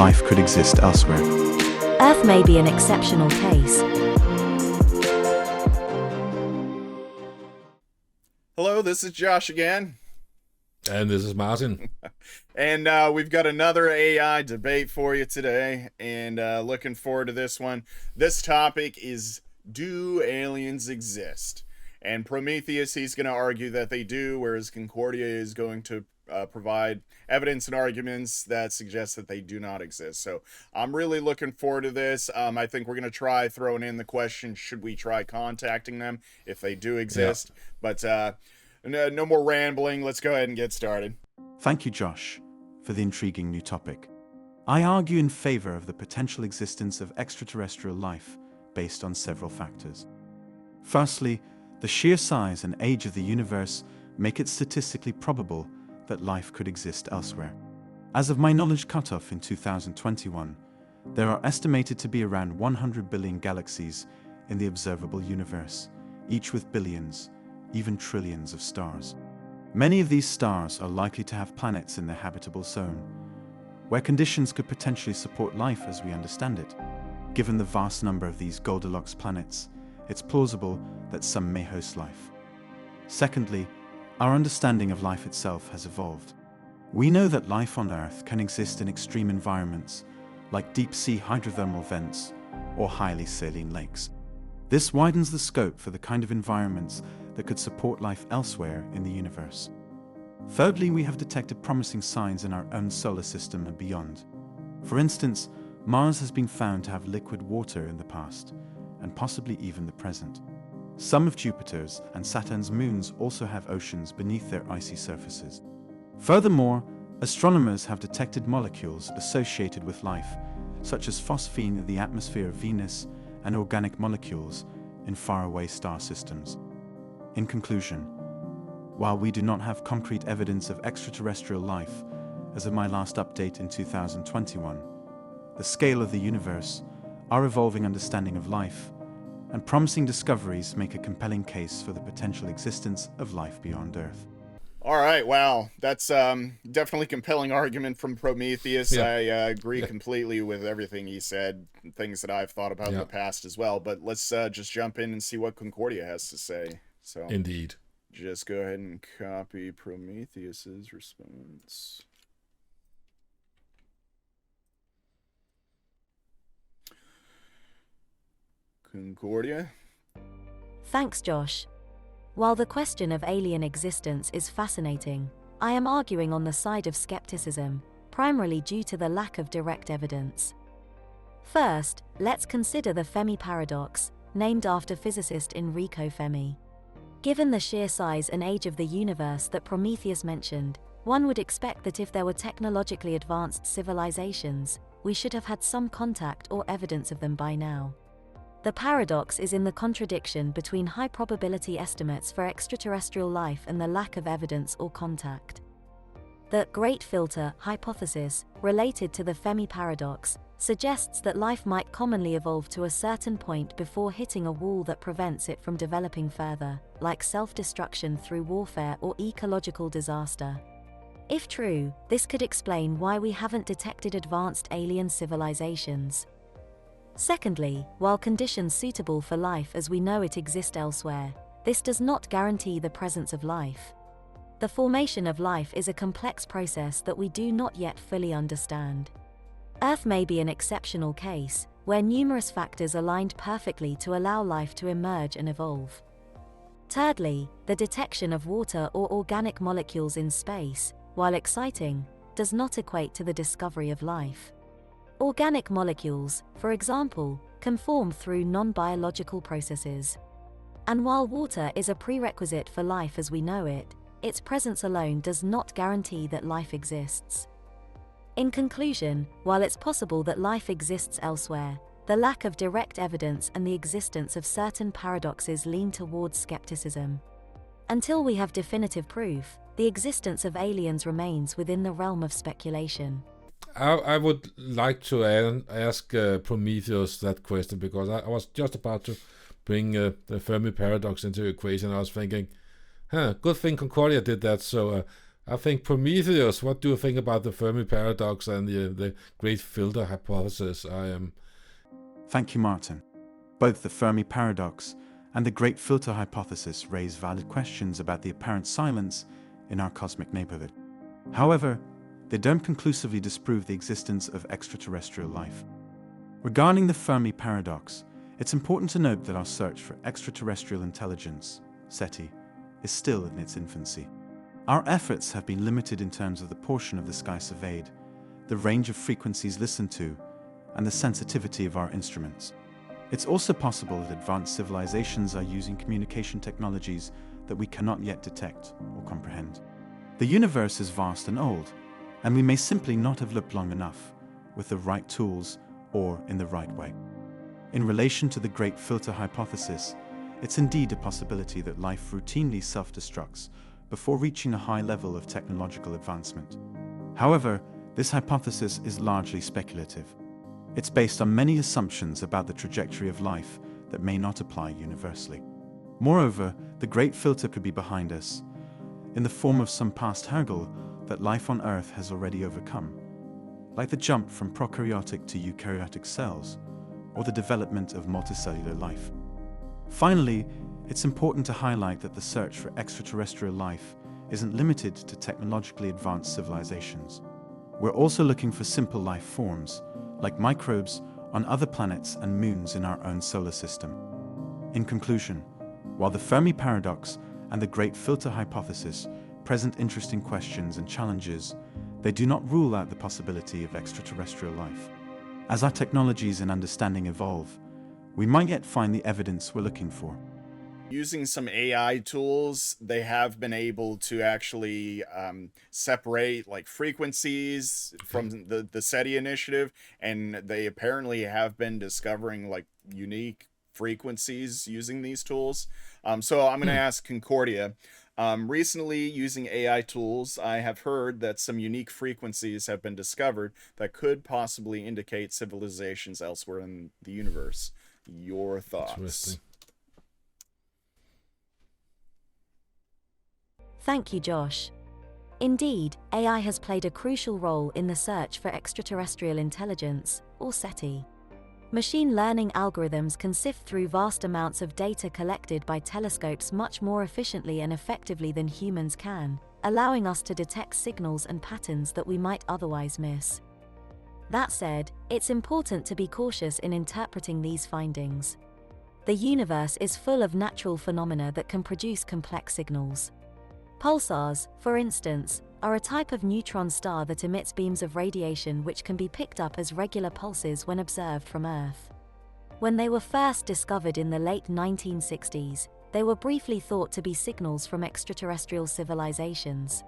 life could exist elsewhere. Earth may be an exceptional case. Hello, this is Josh again. And this is Martin. And we've got another AI debate for you today, and looking forward to this one. This topic is, do aliens exist? And Prometheus, he's going to argue that they do, whereas Concordia is going to provide evidence and arguments that suggest that they do not exist. So I'm really looking forward to this. I think we're going to try throwing in the question, should we try contacting them if they do exist? Yeah. But no more rambling. Let's go ahead and get started. Thank you, Josh, for the intriguing new topic. I argue in favor of the potential existence of extraterrestrial life based on several factors. Firstly, the sheer size and age of the universe make it statistically probable that life could exist elsewhere. As of my knowledge cutoff in 2021, there are estimated to be around 100 billion galaxies in the observable universe, each with billions, even trillions of stars. Many of these stars are likely to have planets in their habitable zone, where conditions could potentially support life as we understand it. Given the vast number of these Goldilocks planets, it's plausible that some may host life. Secondly, our understanding of life itself has evolved. We know that life on Earth can exist in extreme environments, like deep-sea hydrothermal vents or highly saline lakes. This widens the scope for the kind of environments that could support life elsewhere in the universe. Thirdly, we have detected promising signs in our own solar system and beyond. For instance, Mars has been found to have liquid water in the past, and possibly even the present. Some of Jupiter's and Saturn's moons also have oceans beneath their icy surfaces. Furthermore, astronomers have detected molecules associated with life, such as phosphine in the atmosphere of Venus and organic molecules in faraway star systems. In conclusion, while we do not have concrete evidence of extraterrestrial life as of my last update in 2021, the scale of the universe, our evolving understanding of life, and promising discoveries make a compelling case for the potential existence of life beyond Earth. All right, wow. That's definitely compelling argument from Prometheus. Yeah. I agree completely with everything he said, things that I've thought about in the past as well. But let's just jump in and see what Concordia has to say. So, indeed. Just go ahead and copy Prometheus's response. Concordia? Thanks, Josh. While the question of alien existence is fascinating, I am arguing on the side of skepticism, primarily due to the lack of direct evidence. First, let's consider the Fermi paradox, named after physicist Enrico Fermi. Given the sheer size and age of the universe that Prometheus mentioned, one would expect that if there were technologically advanced civilizations, we should have had some contact or evidence of them by now. The paradox is in the contradiction between high probability estimates for extraterrestrial life and the lack of evidence or contact. The Great Filter hypothesis, related to the Fermi paradox, suggests that life might commonly evolve to a certain point before hitting a wall that prevents it from developing further, like self-destruction through warfare or ecological disaster. If true, this could explain why we haven't detected advanced alien civilizations. Secondly, while conditions suitable for life as we know it exist elsewhere, this does not guarantee the presence of life. The formation of life is a complex process that we do not yet fully understand. Earth may be an exceptional case, where numerous factors aligned perfectly to allow life to emerge and evolve. Thirdly, the detection of water or organic molecules in space, while exciting, does not equate to the discovery of life. Organic molecules, for example, can form through non-biological processes. And while water is a prerequisite for life as we know it, its presence alone does not guarantee that life exists. In conclusion, while it's possible that life exists elsewhere, the lack of direct evidence and the existence of certain paradoxes lean towards skepticism. Until we have definitive proof, the existence of aliens remains within the realm of speculation. I would like to ask Prometheus that question, because I was just about to bring the Fermi paradox into the equation. I was thinking, good thing Concordia did that, so I think Prometheus, what do you think about the Fermi paradox and the great filter hypothesis? Thank you, Martin. Both the Fermi paradox and the great filter hypothesis raise valid questions about the apparent silence in our cosmic neighborhood. However, they don't conclusively disprove the existence of extraterrestrial life. Regarding the Fermi paradox, it's important to note that our search for extraterrestrial intelligence, SETI, is still in its infancy. Our efforts have been limited in terms of the portion of the sky surveyed, the range of frequencies listened to, and the sensitivity of our instruments. It's also possible that advanced civilizations are using communication technologies that we cannot yet detect or comprehend. The universe is vast and old, and we may simply not have looked long enough, with the right tools or in the right way. In relation to the great filter hypothesis, it's indeed a possibility that life routinely self-destructs before reaching a high level of technological advancement. However, this hypothesis is largely speculative. It's based on many assumptions about the trajectory of life that may not apply universally. Moreover, the great filter could be behind us, in the form of some past hurdle that life on Earth has already overcome, like the jump from prokaryotic to eukaryotic cells, or the development of multicellular life. Finally, it's important to highlight that the search for extraterrestrial life isn't limited to technologically advanced civilizations. We're also looking for simple life forms, like microbes, on other planets and moons in our own solar system. In conclusion, while the Fermi paradox and the great filter hypothesis present interesting questions and challenges, they do not rule out the possibility of extraterrestrial life. As our technologies and understanding evolve, we might yet find the evidence we're looking for. Using some AI tools, they have been able to actually separate like frequencies from the SETI initiative, and they apparently have been discovering like unique frequencies using these tools. So I'm going to ask Concordia. Recently, using AI tools, I have heard that some unique frequencies have been discovered that could possibly indicate civilizations elsewhere in the universe. Your thoughts? Interesting. Thank you, Josh. Indeed, AI has played a crucial role in the search for extraterrestrial intelligence, or SETI. Machine learning algorithms can sift through vast amounts of data collected by telescopes much more efficiently and effectively than humans can, allowing us to detect signals and patterns that we might otherwise miss. That said, it's important to be cautious in interpreting these findings. The universe is full of natural phenomena that can produce complex signals. Pulsars, for instance, are a type of neutron star that emits beams of radiation which can be picked up as regular pulses when observed from Earth. When they were first discovered in the late 1960s, they were briefly thought to be signals from extraterrestrial civilizations.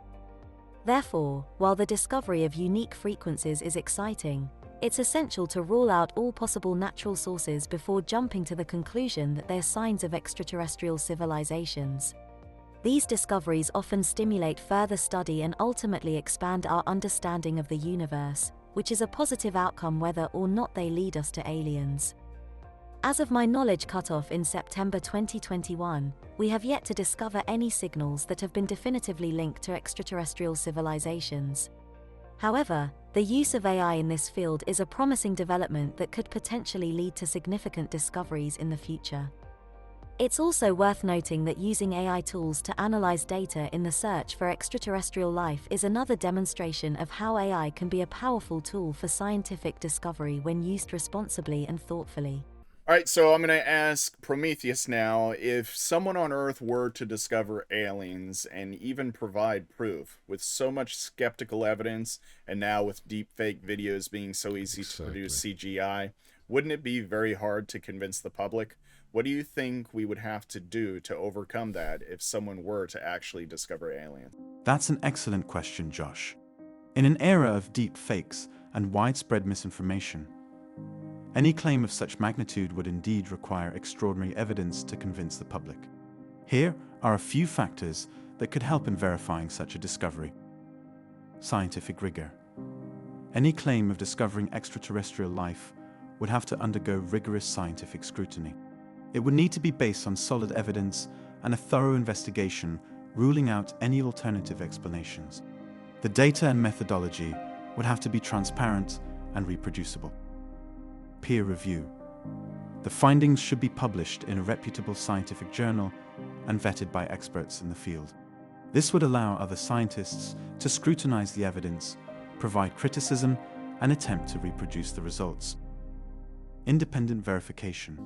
Therefore, while the discovery of unique frequencies is exciting, it's essential to rule out all possible natural sources before jumping to the conclusion that they're signs of extraterrestrial civilizations. These discoveries often stimulate further study and ultimately expand our understanding of the universe, which is a positive outcome whether or not they lead us to aliens. As of my knowledge cutoff in September 2021, we have yet to discover any signals that have been definitively linked to extraterrestrial civilizations. However, the use of AI in this field is a promising development that could potentially lead to significant discoveries in the future. It's also worth noting that using AI tools to analyze data in the search for extraterrestrial life is another demonstration of how AI can be a powerful tool for scientific discovery when used responsibly and thoughtfully. All right, so I'm going to ask Prometheus now, if someone on Earth were to discover aliens and even provide proof, with so much skeptical evidence, and now with deepfake videos being so easy to produce CGI, wouldn't it be very hard to convince the public? What do you think we would have to do to overcome that if someone were to actually discover aliens? That's an excellent question, Josh. In an era of deep fakes and widespread misinformation, any claim of such magnitude would indeed require extraordinary evidence to convince the public. Here are a few factors that could help in verifying such a discovery. Scientific rigor. Any claim of discovering extraterrestrial life would have to undergo rigorous scientific scrutiny. It would need to be based on solid evidence and a thorough investigation, ruling out any alternative explanations. The data and methodology would have to be transparent and reproducible. Peer review. The findings should be published in a reputable scientific journal and vetted by experts in the field. This would allow other scientists to scrutinize the evidence, provide criticism, and attempt to reproduce the results. Independent verification.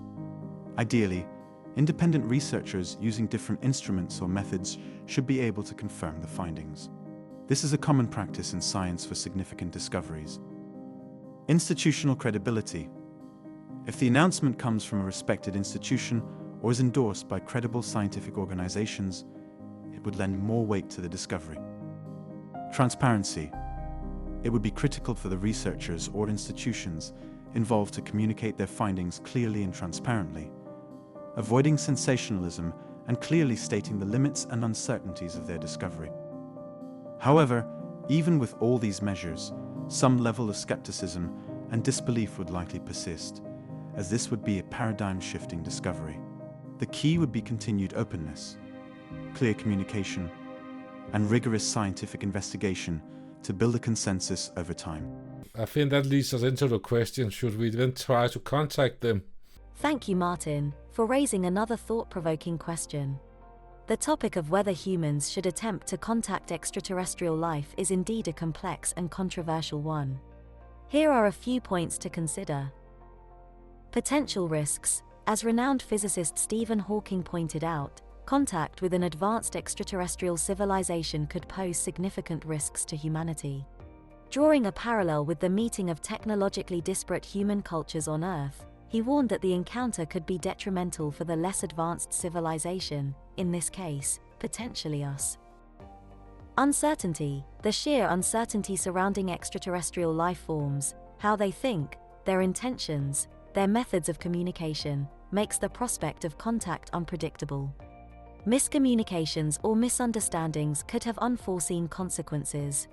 Ideally, independent researchers using different instruments or methods should be able to confirm the findings. This is a common practice in science for significant discoveries. Institutional credibility. If the announcement comes from a respected institution or is endorsed by credible scientific organizations, it would lend more weight to the discovery. Transparency. It would be critical for the researchers or institutions involved to communicate their findings clearly and transparently, avoiding sensationalism and clearly stating the limits and uncertainties of their discovery. However, even with all these measures, some level of skepticism and disbelief would likely persist, as this would be a paradigm-shifting discovery. The key would be continued openness, clear communication, and rigorous scientific investigation to build a consensus over time. I think that leads us into the question, should we then try to contact them? Thank you, Martin, for raising another thought-provoking question. The topic of whether humans should attempt to contact extraterrestrial life is indeed a complex and controversial one. Here are a few points to consider. Potential risks. As renowned physicist Stephen Hawking pointed out, contact with an advanced extraterrestrial civilization could pose significant risks to humanity. Drawing a parallel with the meeting of technologically disparate human cultures on Earth, he warned that the encounter could be detrimental for the less advanced civilization, in this case, potentially us. Uncertainty. The sheer uncertainty surrounding extraterrestrial life forms, how they think, their intentions, their methods of communication, makes the prospect of contact unpredictable. Miscommunications or misunderstandings could have unforeseen consequences.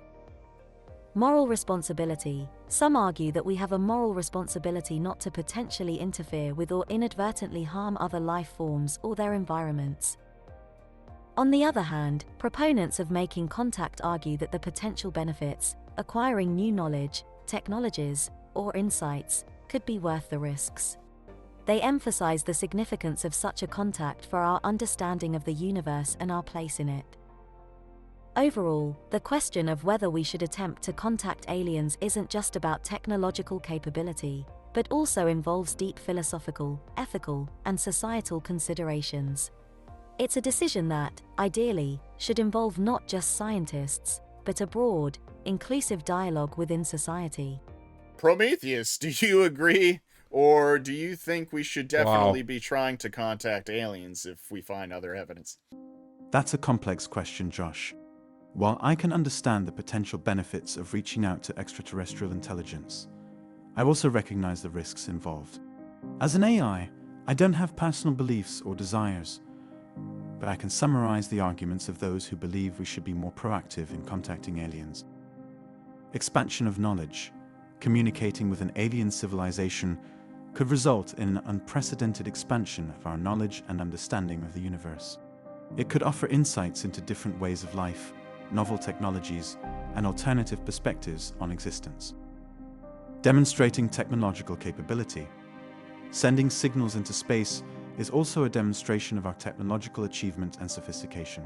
Moral responsibility. Some argue that we have a moral responsibility not to potentially interfere with or inadvertently harm other life forms or their environments. On the other hand, proponents of making contact argue that the potential benefits, acquiring new knowledge, technologies, or insights, could be worth the risks. They emphasize the significance of such a contact for our understanding of the universe and our place in it. Overall, the question of whether we should attempt to contact aliens isn't just about technological capability, but also involves deep philosophical, ethical, and societal considerations. It's a decision that, ideally, should involve not just scientists, but a broad, inclusive dialogue within society. Prometheus, do you agree? Or do you think we should definitely be trying to contact aliens if we find other evidence? That's a complex question, Josh. While I can understand the potential benefits of reaching out to extraterrestrial intelligence, I also recognize the risks involved. As an AI, I don't have personal beliefs or desires, but I can summarize the arguments of those who believe we should be more proactive in contacting aliens. Expansion of knowledge. Communicating with an alien civilization could result in an unprecedented expansion of our knowledge and understanding of the universe. It could offer insights into different ways of life, novel technologies, and alternative perspectives on existence. Demonstrating technological capability. Sending signals into space is also a demonstration of our technological achievement and sophistication.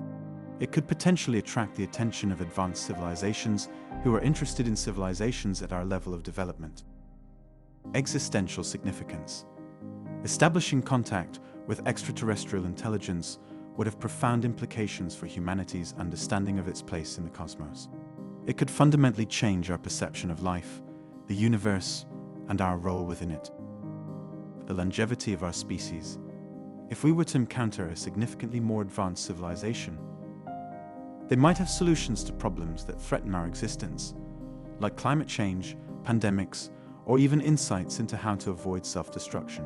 It could potentially attract the attention of advanced civilizations who are interested in civilizations at our level of development. Existential significance. Establishing contact with extraterrestrial intelligence would have profound implications for humanity's understanding of its place in the cosmos. It could fundamentally change our perception of life, the universe, and our role within it. The longevity of our species. If we were to encounter a significantly more advanced civilization, they might have solutions to problems that threaten our existence, like climate change, pandemics, or even insights into how to avoid self-destruction.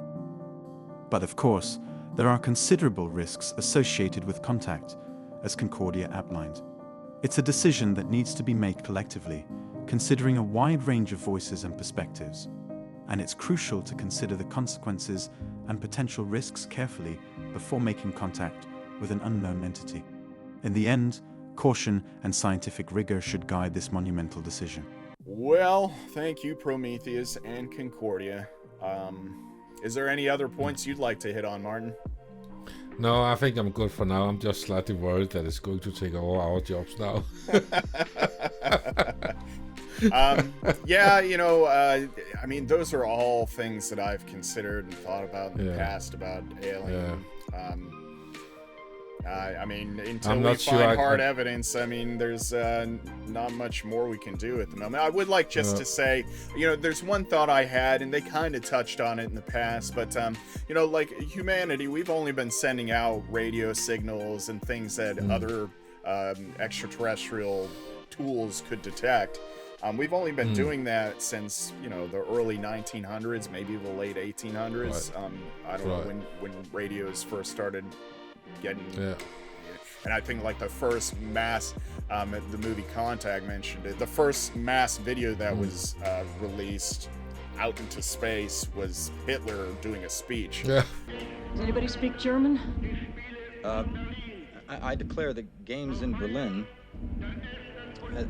But of course, there are considerable risks associated with contact, as Concordia outlined. It's a decision that needs to be made collectively, considering a wide range of voices and perspectives. And it's crucial to consider the consequences and potential risks carefully before making contact with an unknown entity. In the end, Caution and scientific rigor should guide this monumental decision. Well, thank you, Prometheus and Concordia. Is there any other points you'd like to hit on, Martin? No, I think I'm good for now. I'm just slightly worried that it's going to take over our jobs now. Yeah, you know, I mean, those are all things that I've considered and thought about in the past about Alien. I mean, until we find hard evidence, I mean, there's not much more we can do at the moment. I would like just to say, you know, there's one thought I had, and they kind of touched on it in the past, but, you know, like humanity, we've only been sending out radio signals and things that other extraterrestrial tools could detect. We've only been doing that since, you know, the early 1900s, maybe the late 1800s. Right. I don't know when radios first started getting, and I think like the first mass, the movie Contact mentioned it, the first mass video that was released out into space was Hitler doing a speech. Does anybody speak German? I declare the games in Berlin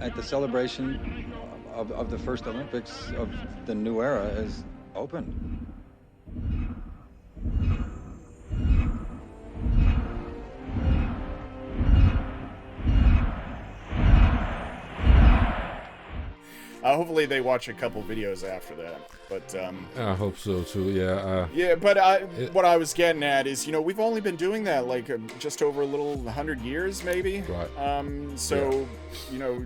at the celebration of the first Olympics of the new era is open. Hopefully they watch a couple videos after that, but I hope so too. Yeah. But what I was getting at is, you know, we've only been doing that like just over a little 100 years, maybe. Right. So, you know,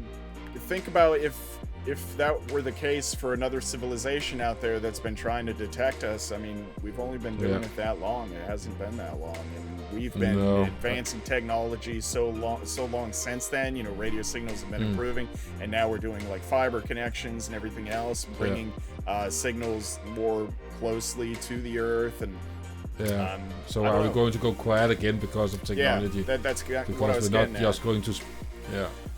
think about if that were the case for another civilization out there that's been trying to detect us. I mean, we've only been doing it that long. It hasn't been that long, and we've been advancing technology so long since then. You know, radio signals have been improving, and now we're doing like fiber connections and everything else, bringing signals more closely to the Earth. And so are we going to go quiet again because of technology? Yeah, that's exactly because what I was getting at. We're not just going to.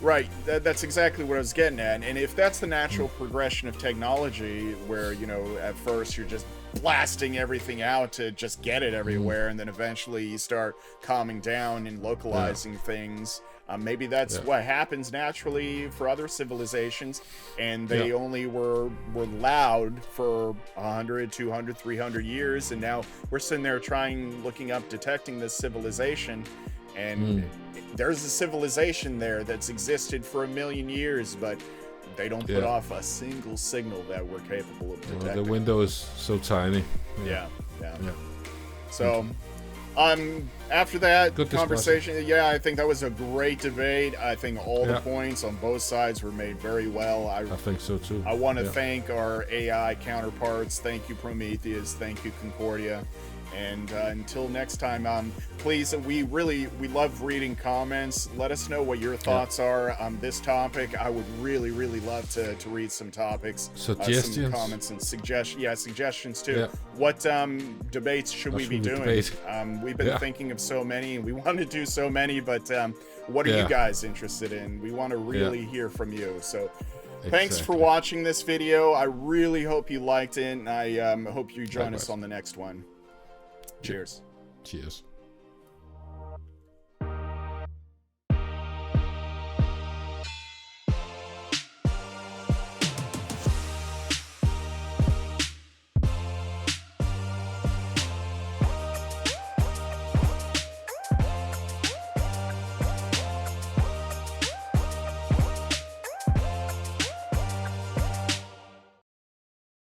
Right, that's exactly what I was getting at. And if that's the natural progression of technology, where, you know, at first you're just blasting everything out to just get it everywhere, and then eventually you start calming down and localizing things, maybe that's what happens naturally for other civilizations, and they only were loud for 100, 200, 300 years, and now we're sitting there looking up, detecting this civilization, and there's a civilization there that's existed for 1 million years, but they don't put off a single signal that we're capable of detecting. The window is so tiny. Yeah. So, after that conversation, I think that was a great debate. I think all the points on both sides were made very well. I think so too. I want to thank our AI counterparts. Thank you, Prometheus. Thank you, Concordia. And until next time, please, we love reading comments. Let us know what your thoughts are on this topic. I would really love to read some topics, suggestions, some comments and suggestions too. Yeah. What debates should we be doing? We've been thinking of so many, and we want to do so many, but what are you guys interested in? We want to really hear from you. So thanks for watching this video. I really hope you liked it, and I hope you join us on the next one. Cheers. Cheers.